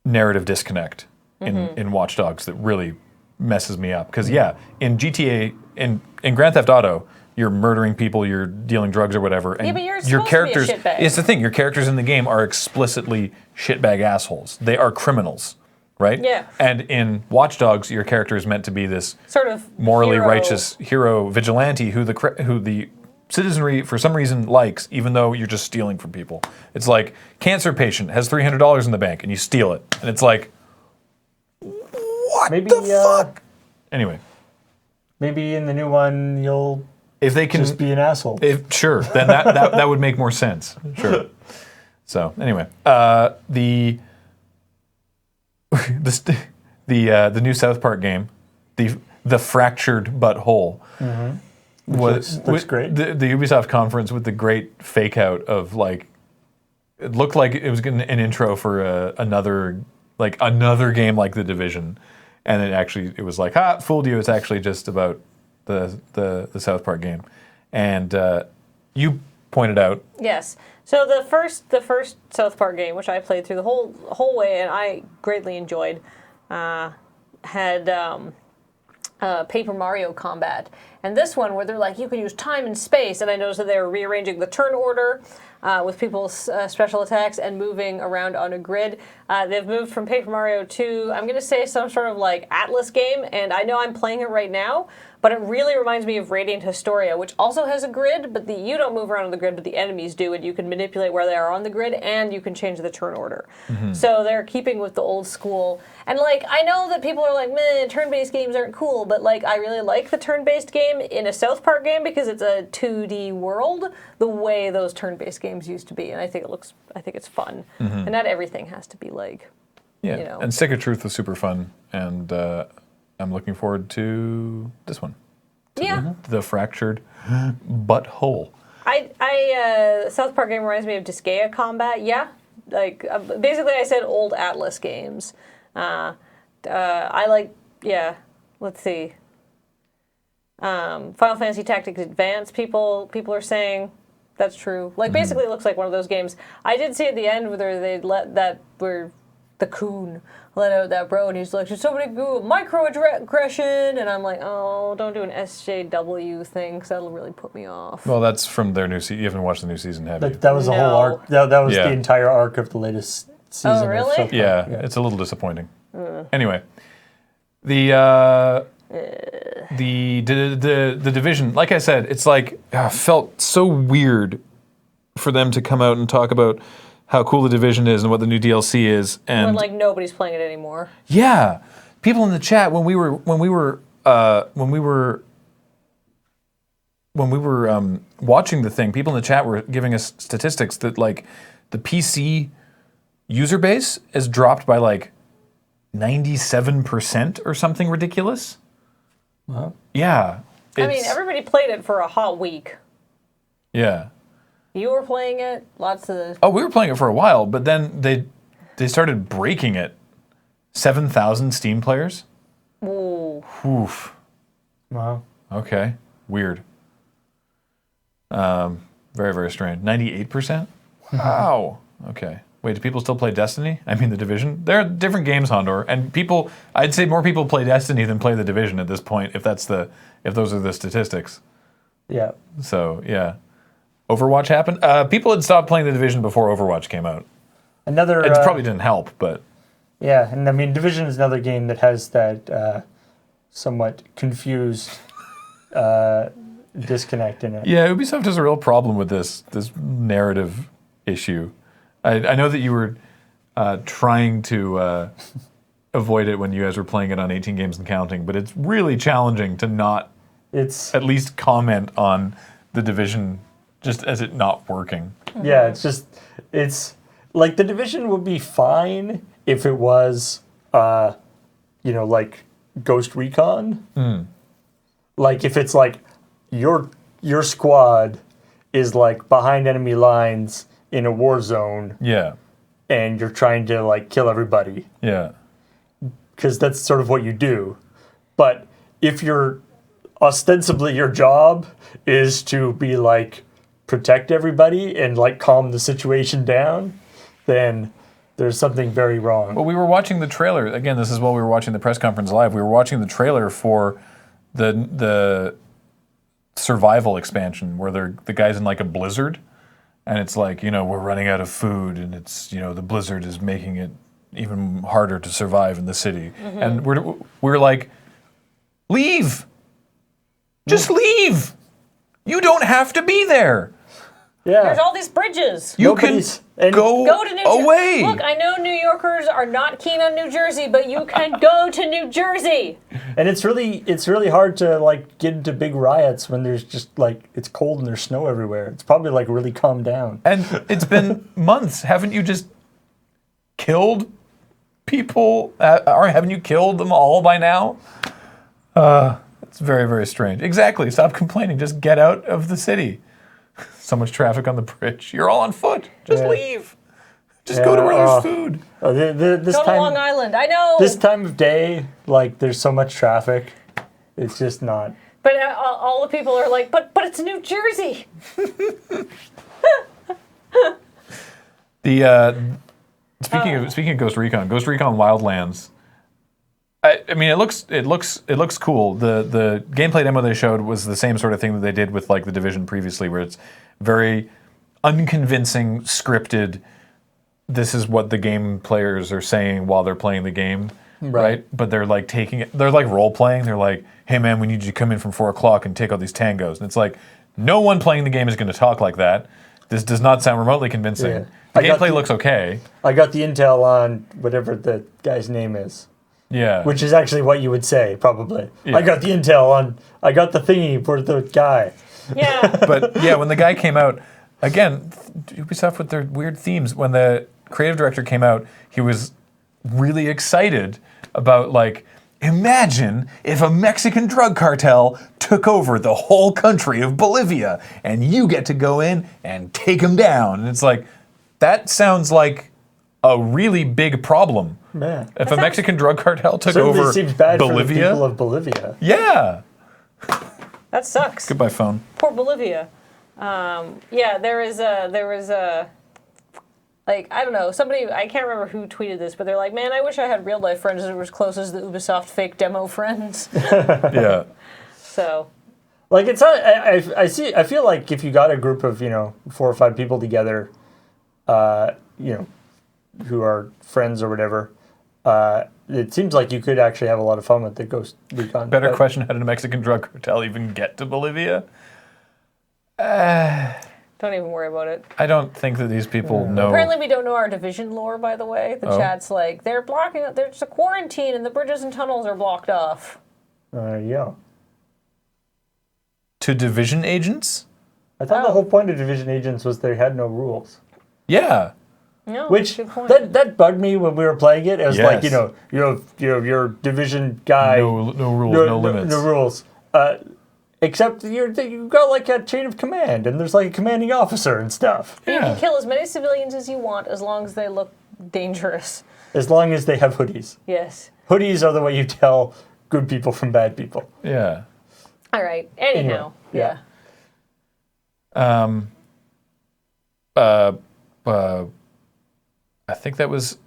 narrative disconnect in Watch Dogs that really messes me up. Because in GTA, in Grand Theft Auto, you're murdering people, you're dealing drugs or whatever, and but you're your supposed to be a characters. shitbag. It's the thing. Your characters in the game are explicitly shitbag assholes. They are criminals, right? Yeah. And in Watch Dogs, your character is meant to be this sort of morally hero. righteous hero vigilante who the citizenry for some reason likes, even though you're just stealing from people. It's like cancer patient has $300 in the bank and you steal it, and it's like, what Maybe, the fuck? Anyway, Maybe in the new one you'll if they can just be an asshole. sure, then that would make more sense. Sure. So anyway, the new South Park game, the fractured but whole, looks great. The Ubisoft conference with the great fake out of like, it looked like it was an intro for another game like The Division, and it was like, fooled you. It's actually just about the South Park game, and you pointed out. Yes. So the first South Park game, which I played through the whole way and I greatly enjoyed, had Paper Mario combat. And this one, where they're like, you can use time and space, and I noticed that they were rearranging the turn order with people's special attacks and moving around on a grid. They've moved from Paper Mario to, I'm going to say, some sort of like Atlas game, and I know I'm playing it right now, but it really reminds me of Radiant Historia, which also has a grid, but you don't move around on the grid, but the enemies do, and you can manipulate where they are on the grid, and you can change the turn order. So they're keeping with the old school. And like, I know that people are like, meh, turn-based games aren't cool, but like, I really like the turn-based game in a South Park game because it's a 2D world, the way those turn-based games used to be, and I think it's fun. And not everything has to be like, Yeah, you know. and Stick of Truth was super fun, and I'm looking forward to this one. Yeah. The fractured butthole. South Park game reminds me of Disgaea combat. Yeah, like basically I said old Atlas games. I like, yeah. Let's see. Final Fantasy Tactics Advance. People are saying that's true. Like basically, it looks like one of those games. I did see at the end where they let that where the coon let out that bro, and he's like, "Should somebody do microaggression?" And I'm like, "Oh, don't do an SJW thing, because that'll really put me off." Well, that's from their new season. You haven't watched the new season, have you? That was the No. whole arc. That was Yeah. the entire arc of the latest season. Oh, really? Of South Park. Yeah, it's a little disappointing. Anyway, the Division, like I said, it's like felt so weird for them to come out and talk about how cool the Division is and what the new DLC is, and When like nobody's playing it anymore. yeah, people in the chat when we were watching the thing, people in the chat were giving us statistics that like the PC user base has dropped by like 97% or something ridiculous. Wow. Yeah. I mean, everybody played it for a hot week. Yeah. You were playing it, lots of... Oh, we were playing it for a while, but then they started breaking it. 7,000 Steam players? Ooh. Oof. Wow. Okay. Weird. Very, very strange. 98%? Wow. Okay. Wait, do people still play Destiny? I mean, The Division? There are different games, Hondor, and people, I'd say more people play Destiny than play The Division at this point, if those are the statistics. Yeah. So, yeah. Overwatch happened? People had stopped playing The Division before Overwatch came out. It probably didn't help, but... Yeah, and I mean, Division is another game that has that somewhat confused disconnect in it. Yeah, Ubisoft has a real problem with this narrative issue. I know that you were trying to avoid it when you guys were playing it on 18 Games and Counting, but it's really challenging to not at least comment on The Division just as it not working. Yeah, it's like The Division would be fine if it was, like Ghost Recon. Like if it's like your squad is like behind enemy lines in a war zone. Yeah. And you're trying to like kill everybody. Yeah. Because that's sort of what you do. But if you're ostensibly your job is to be like protect everybody and like calm the situation down, then there's something very wrong. Well, we were watching the trailer. Again, this is while we were watching the press conference live. We were watching the trailer for the survival expansion where the guy's in like a blizzard. And it's like, we're running out of food and it's, the blizzard is making it even harder to survive in the city. Mm-hmm. And we're like, leave. Just leave. You don't have to be there. Yeah. There's all these bridges. You can go to New Jersey. away. Look, I know New Yorkers are not keen on New Jersey, but you can go to New Jersey. And it's really hard to like get into big riots when there's just like it's cold and there's snow everywhere. It's probably like really calmed down. And it's been months. Haven't you just killed people? Or haven't you killed them all by now? It's very, very strange. Exactly. Stop complaining. Just get out of the city. So much traffic on the bridge. You're all on foot. Just leave. Just go to where there's food. Go to Long Island. I know. This time of day, like, there's so much traffic. It's just not. But all the people are like, but it's New Jersey. Speaking of Ghost Recon Wildlands. I mean, it looks cool. The gameplay demo they showed was the same sort of thing that they did with like The Division previously, where it's very unconvincing, scripted. This is what the game players are saying while they're playing the game, right? But they're like they're like role playing. They're like, hey man, we need you to come in from 4 o'clock and take out these tangos. And it's like, no one playing the game is going to talk like that. This does not sound remotely convincing. Yeah. The gameplay looks okay. I got the intel on whatever the guy's name is. Yeah. Which is actually what you would say, probably. Yeah. I got the intel on, I got the thingy for the guy. Yeah. But yeah, when the guy came out, again, Ubisoft with their weird themes, when the creative director came out, he was really excited about like, imagine if a Mexican drug cartel took over the whole country of Bolivia and you get to go in and take them down. And it's like, that sounds like a really big problem. Man. If a Mexican drug cartel took Certainly over seems bad Bolivia, for the people of Bolivia. Yeah. That sucks. Goodbye, phone. Poor Bolivia. Yeah, there was a like, I don't know, somebody, I can't remember who tweeted this, but they're like, man, I wish I had real life friends that were as close as the Ubisoft fake demo friends. Yeah. So. Like, it's not, I feel like if you got a group of, 4 or 5 people together, who are friends or whatever, it seems like you could actually have a lot of fun with the Ghost Recon. Better question, how did a Mexican drug cartel even get to Bolivia? Don't even worry about it. I don't think that these people know. Apparently, we don't know our division lore, by the way. The chat's like, they're blocking it. There's a quarantine and the bridges and tunnels are blocked off. Yeah. To division agents? I thought the whole point of division agents was they had no rules. Yeah. No, Which good point. that bugged me when we were playing it. It was like, Yes. your division guy. No rules, no limits. No rules. Except you've got like a chain of command, and there's like a commanding officer and stuff. You Yeah. can kill as many civilians as you want as long as they look dangerous. As long as they have hoodies. Yes. Hoodies are the way you tell good people from bad people. Yeah. All right. Anyhow. Anyway, I think that was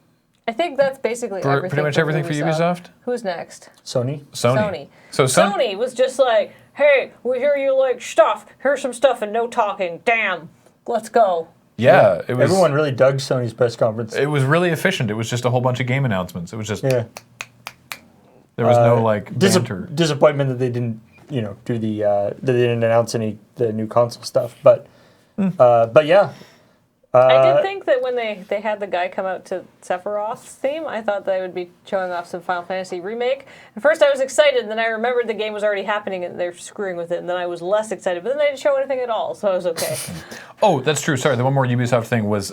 I think that's basically everything. pretty much for everything for Ubisoft. Who's next? Sony. Sony. So Sony was just like, hey, we hear you like stuff. Here's some stuff and no talking. Damn. Let's go. Yeah, it was. Everyone really dug Sony's press conference. It was really efficient. It was just a whole bunch of game announcements. It was just Yeah. there was no like banter. Disappointment that they didn't, do that they didn't announce the new console stuff. But yeah. I did think that when they had the guy come out to Sephiroth's theme, I thought they would be showing off some Final Fantasy remake. At first I was excited, and then I remembered the game was already happening and they're screwing with it, and then I was less excited. But then they didn't show anything at all, so I was okay. Oh, that's true. Sorry, the one more Ubisoft thing was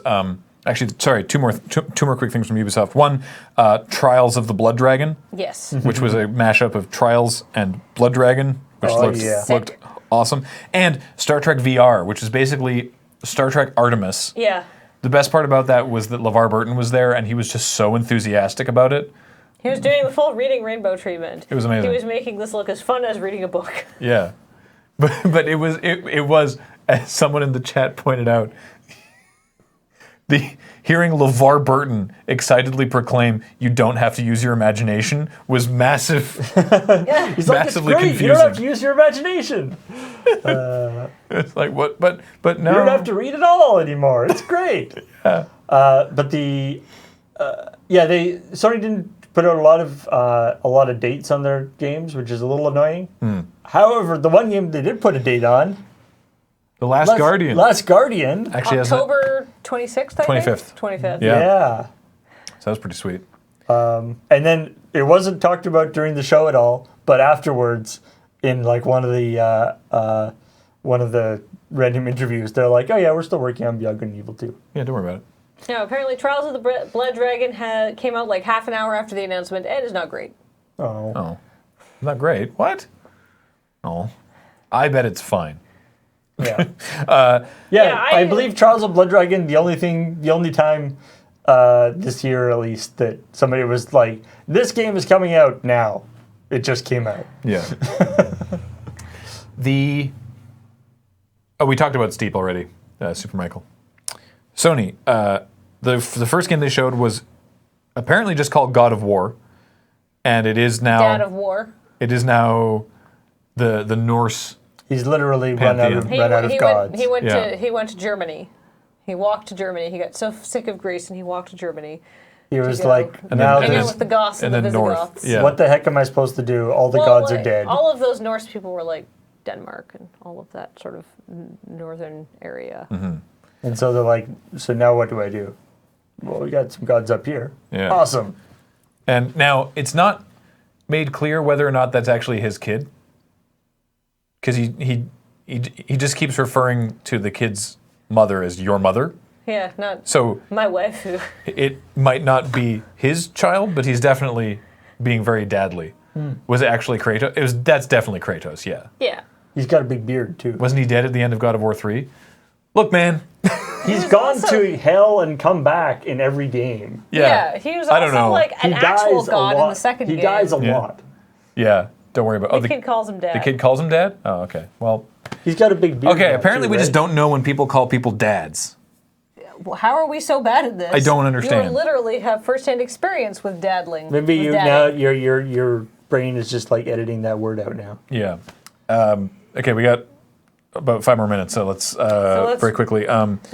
actually sorry. Two more quick things from Ubisoft. One, Trials of the Blood Dragon, Yes. which was a mashup of Trials and Blood Dragon, which looked Sick. awesome, and Star Trek VR, which is basically Star Trek Artemis. Yeah. The best part about that was that LeVar Burton was there, and he was just so enthusiastic about it. He was doing the full reading rainbow treatment. It was amazing. He was making this look as fun as reading a book. Yeah, but it was as someone in the chat pointed out, hearing LeVar Burton excitedly proclaim "You don't have to use your imagination" was massive. He's like, it's massively great. confusing. You don't have to use your imagination. It's like what? But no. You don't have to read it all anymore. It's great. But Sony didn't put out a lot of dates on their games, which is a little annoying. However, the one game they did put a date on, The Last Guardian. Last Guardian. Actually has October 26th, I think? 25th. 25th. Yeah. So that was pretty sweet. And then it wasn't talked about during the show at all, but afterwards, in like one of the random interviews, they're like, "Oh yeah, we're still working on Beyond Good and Evil 2." Yeah, don't worry about it. No, apparently Trials of the Blood Dragon came out like half an hour after the announcement and is not great. Oh. Not great. What? Oh, I bet it's fine. Yeah. Yeah, I believe Trials of Blood Dragon, the only time this year at least that somebody was like, this game is coming out now. It just came out. Yeah. We talked about Steep already, Super Michael. Sony, the first game they showed was apparently just called God of War, and it is now Dad of War. It is now the Norse. He's literally run out of gods. He went to Germany. He walked to Germany. He got so sick of Greece, and he walked to Germany. He was go. like, And now then- Hang out this, with the Goths and the then north. Visigoths. Yeah. what the heck am I supposed to do? All the gods are dead. All of those Norse people were like Denmark and all of that sort of northern area. And so they're like, so now what do I do? Well, we got some gods up here. Yeah. Awesome. And now it's not made clear whether or not that's actually his kid, because he just keeps referring to the kid's mother as your mother. Yeah, not So my wife who. it might not be his child, but he's definitely being very dadly. Was it actually Kratos? That's definitely Kratos. Yeah. Yeah. He's got a big beard, too. Wasn't he dead at the end of God of War 3? Look, man. He's gone to hell and come back in every game. Yeah, he was I don't also know. like an He actual dies a god lot. in the second game. He dies a Yeah. lot. Yeah. Don't worry about. The kid calls him dad. The kid calls him dad. Oh, okay. Well. He's got a big beard. Okay. now, Apparently, too, we just right? don't know when people call people dads. Well, how are we so bad at this? I don't understand. You literally have first-hand experience with daddling. Maybe with you dadding. now your brain is just like editing that word out now. Yeah. Okay. We got about 5 more minutes, so let's very quickly.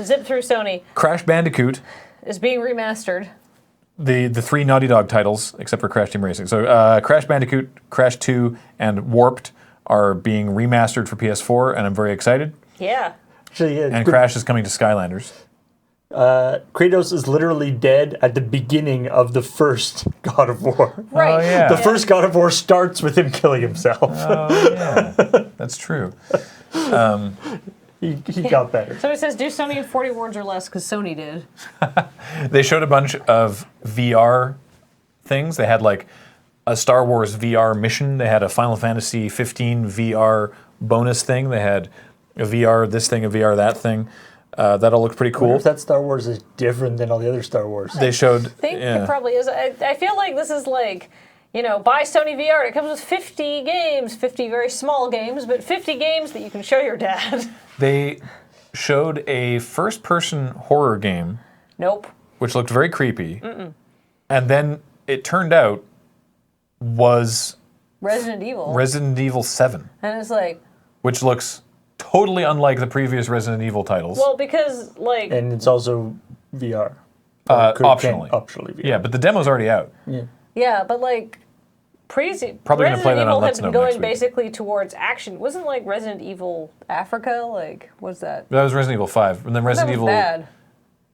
Zip through Sony Crash Bandicoot. is being remastered. The 3 Naughty Dog titles, except for Crash Team Racing. So Crash Bandicoot, Crash 2, and Warped are being remastered for PS4, and I'm very excited. Yeah. Actually, yeah, And Crash is coming to Skylanders. Kratos is literally dead at the beginning of the first God of War. Right. Oh, yeah. The first God of War starts with him killing himself. Oh, yeah. That's true. He got better. So it says, do Sony in 40 words or less, because Sony did. They showed a bunch of VR things. They had like a Star Wars VR mission. They had a Final Fantasy 15 VR bonus thing. They had a VR this thing, a VR that thing. That all looked pretty I wonder cool. if that Star Wars is different than all the other Star Wars. They showed. I think yeah. it probably is. I feel like this is like, buy Sony VR. It comes with 50 games, 50 very small games, but 50 games that you can show your dad. They showed a first-person horror game, Nope. which looked very creepy, and then it turned out was Resident Evil. Resident Evil 7, And it's like, which looks totally unlike the previous Resident Evil titles. well, because, like, And it's also VR. Optionally. Optionally VR. Yeah, but the demo's already out. yeah, but, like, Probably gonna play that Resident on Evil Let's had Know been next going week. basically towards action. Wasn't, like, Resident Evil Africa? Like, what's that? That was Resident Evil 5, and then That Resident was Evil. bad.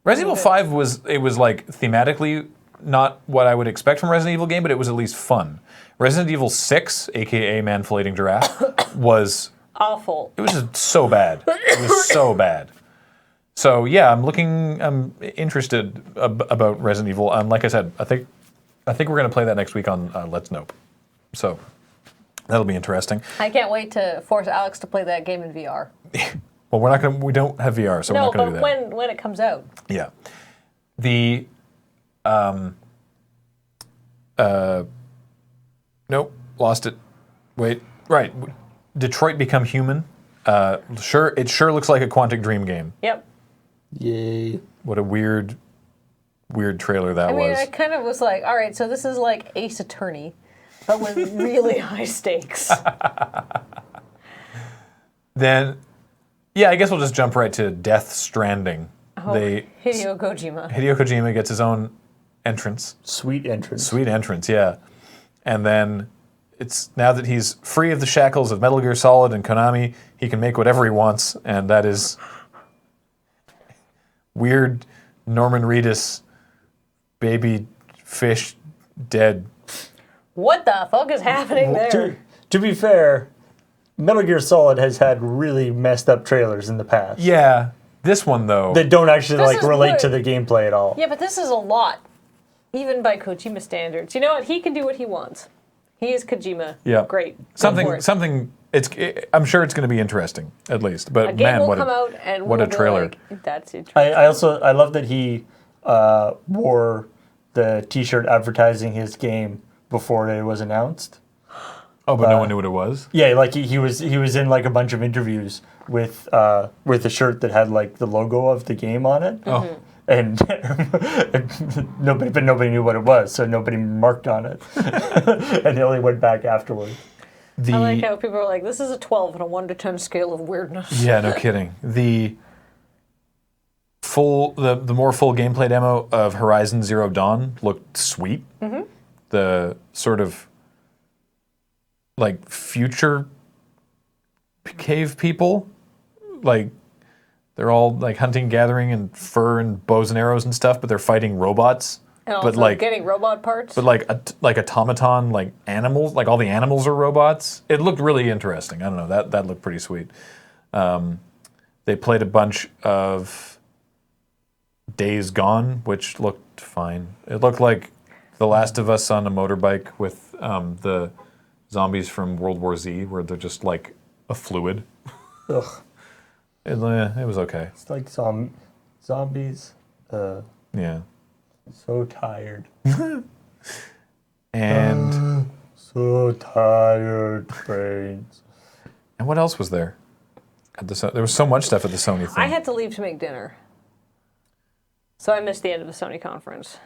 Resident Evil 5 was like thematically not what I would expect from a Resident Evil game, but it was at least fun. Resident Evil 6, aka Man Filleting Giraffe, was Awful. it was just so bad. It was so bad. So yeah, I'm interested about Resident Evil. Like I said, I think we're gonna play that next week on Let's Nope. So that'll be interesting. I can't wait to force Alex to play that game in VR. Well, we don't have VR, so we're No, not gonna but do that. when it comes out. Yeah. The nope, lost it. Wait, right. Detroit Become Human. It sure looks like a Quantic Dream game. Yep. Yay. What a weird trailer that I mean, was. I kind of was like, all right, so this is like Ace Attorney, but with really high stakes. Then, yeah, I guess we'll just jump right to Death Stranding. Hideo Kojima. Hideo Kojima gets his own entrance. Sweet entrance. Sweet entrance, yeah. And then it's now that he's free of the shackles of Metal Gear Solid and Konami, he can make whatever he wants, and that is weird Norman Reedus baby fish dead. What the fuck is happening there? To be fair, Metal Gear Solid has had really messed up trailers in the past. Yeah, this one though. That don't actually This is relate to good. the gameplay at all. Yeah, but this is a lot, even by Kojima standards. You know what? He can do what he wants. He is Kojima. Yeah. Great. Go for it. Something. I'm sure it's going to be interesting at least. But A game man, will what come out and what we'll a be trailer! like, that's interesting. I love that he wore the T-shirt advertising his game before it was announced. Oh, but no one knew what it was. Yeah, like he was in like a bunch of interviews with a shirt that had like the logo of the game on it. Oh. And nobody knew what it was, so nobody marked on it, and they only went back afterwards. The I like how people are like, this is a 12 on a 1 to 10 scale of weirdness. yeah, no kidding. The more full gameplay demo of Horizon Zero Dawn looked sweet. Mm-hmm. The sort of like future cave people, like they're all like hunting, gathering, and fur and bows and arrows and stuff, but they're fighting robots. And also but like getting robot parts. but like automaton, like animals, like all the animals are robots. It looked really interesting. I don't know, that looked pretty sweet. They played a bunch of Days Gone, which looked fine. It looked like The Last of Us on a motorbike with the zombies from World War Z, where they're just like a fluid. Ugh, It was okay. it's like zombies. Yeah. So tired. And So tired, brains. what else was there? There was so much stuff at the Sony thing. I had to leave to make dinner. So I missed the end of the Sony conference.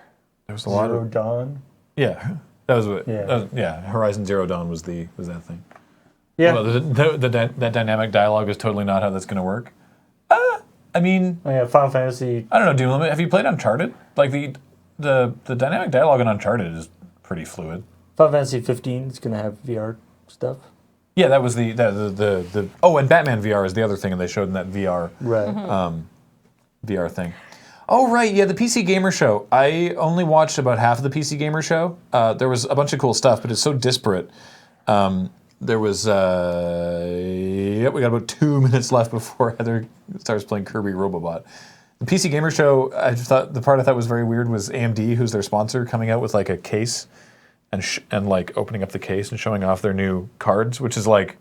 There was a lot Zero of Dawn. yeah. That was what. Yeah. Horizon Zero Dawn was that thing. Yeah. Well, that dynamic dialogue is totally not how that's going to work. I mean, Oh, yeah, Final Fantasy. I don't know, Doom. Have you played Uncharted? Like the dynamic dialogue in Uncharted is pretty fluid. Final Fantasy 15 is gonna have VR stuff. Yeah, that was the oh, and Batman VR is the other thing, and they showed in that VR Right. VR thing. Oh right, yeah, the PC Gamer Show. I only watched about half of the PC Gamer Show. There was a bunch of cool stuff, but it's so disparate. There was we got about 2 minutes left before Heather starts playing Kirby Robobot. The PC Gamer Show, I just thought the part I thought was very weird was AMD, who's their sponsor, coming out with like a case and like opening up the case and showing off their new cards, which is like,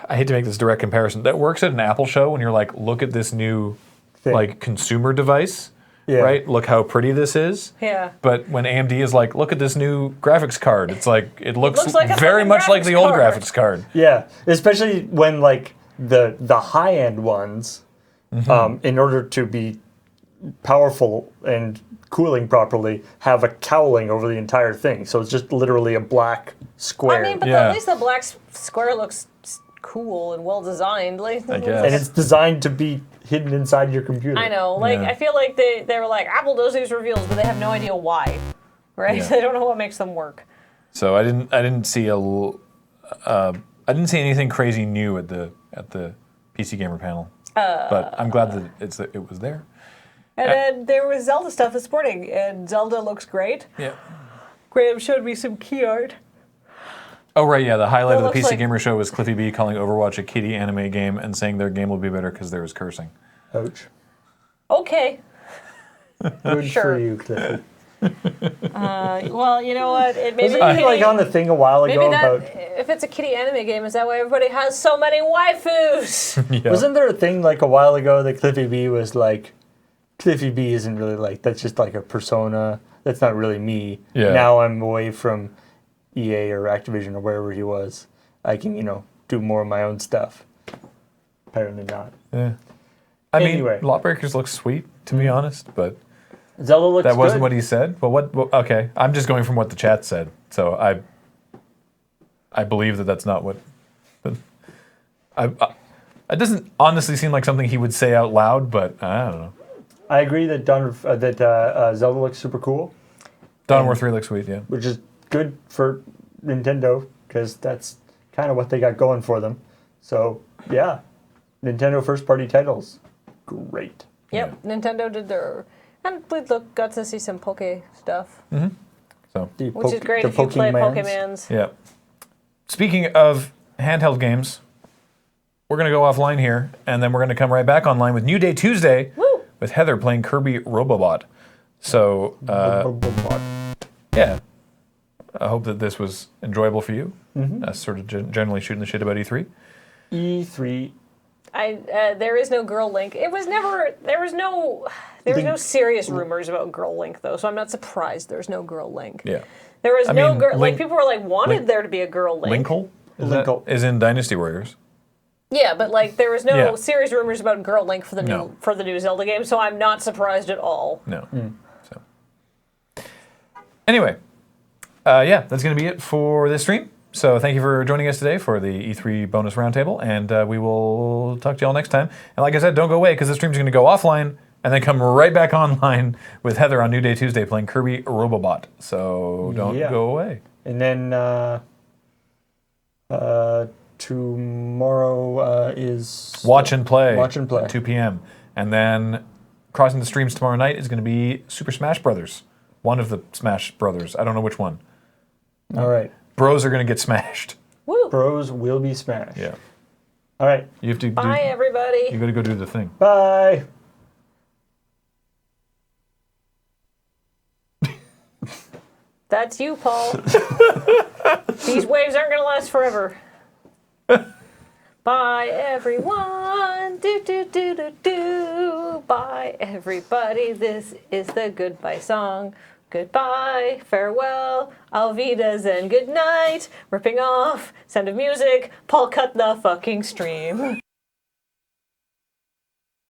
I hate to make this direct comparison. That works at an Apple show when you're like, look at this new like consumer device, right? Look how pretty this is. Yeah. But when AMD is like, look at this new graphics card, it's like it looks like a very fucking much like graphics the old card. graphics card. Yeah, especially when like the high end ones, in order to be powerful and cooling properly, have a cowling over the entire thing. So it's just literally a black square. I mean, but Yeah. at least the black square looks cool and well designed. Like, I guess. and it's designed to be hidden inside your computer. I know. Like, Yeah. I feel like they were like, Apple does these reveals, but they have no idea why. Right? Yeah. They don't know what makes them work. So I didn't see anything crazy new at the PC Gamer panel. But I'm glad that it was there. And then there was Zelda stuff this morning, and Zelda looks great. Yeah. Graham showed me some key art. Oh right, yeah. The highlight Well, of the looks PC like- Gamer Show was Cliffy B calling Overwatch a kiddie anime game and saying their game will be better because there was cursing. Ouch. Okay. Good Sure. for you, Cliffy. Well, you know what? It maybe Wasn't he like on the thing a while ago maybe that about? if it's a kiddie anime game, is that why everybody has so many waifus? Yeah. Wasn't there a thing like a while ago that Cliffy B was like, Cliffy B isn't really like, that's just like a persona. That's not really me. Yeah. Now I'm away from EA or Activision or wherever he was. I can, do more of my own stuff. Apparently not. Yeah. I Anyway. mean, Lawbreakers looks sweet, to be honest, but Zelda looks that wasn't good. what he said. But what? Okay, I'm just going from what the chat said, so I believe that that's not what. It doesn't honestly seem like something he would say out loud, but I don't know. I agree that Zelda looks super cool, Dawn of War 3 looks sweet, yeah. which is good for Nintendo because that's kind of what they got going for them. So, yeah, Nintendo first-party titles, great. Yep. Nintendo did their, and we got to see some Poke stuff, So which is great if you play Pokemans. yeah. Speaking of handheld games, we're gonna go offline here, and then we're gonna come right back online with New Day Tuesday Woo! with Heather playing Kirby Robobot. So yeah, I hope that this was enjoyable for you. Sort of generally shooting the shit about E3. E3. There is no Girl Link. There was no serious rumors about Girl Link though, so I'm not surprised there's no Girl Link. Yeah. There was I no mean, girl. Like Link- people were like wanted Link- there to be a Girl Link. Linkle? Linkle. Is in Dynasty Warriors. Yeah, but like there was no Yeah. serious rumors about Girl Link for the No. new Zelda game, so I'm not surprised at all. No. So anyway, yeah, that's going to be it for this stream. So thank you for joining us today for the E3 bonus roundtable, and we will talk to you all next time. And like I said, don't go away because the stream's going to go offline and then come right back online with Heather on New Day Tuesday playing Kirby Robobot. So don't go away. And then tomorrow is Watch and play. Watch and play. At 2 p.m. And then crossing the streams tomorrow night is going to be Super Smash Brothers. One of the Smash Brothers. I don't know which one. All right. Bros are going to get smashed. Woo! Bros will be smashed. Yeah. All right. You have to Bye, everybody. You got to go do the thing. Bye. That's you, Paul. These waves aren't gonna last forever. Bye, everyone. Do do do do do. Bye, everybody. This is the goodbye song. Goodbye, farewell, Alvidas, and good night. Ripping off, Sound of Music. Paul cut the fucking stream.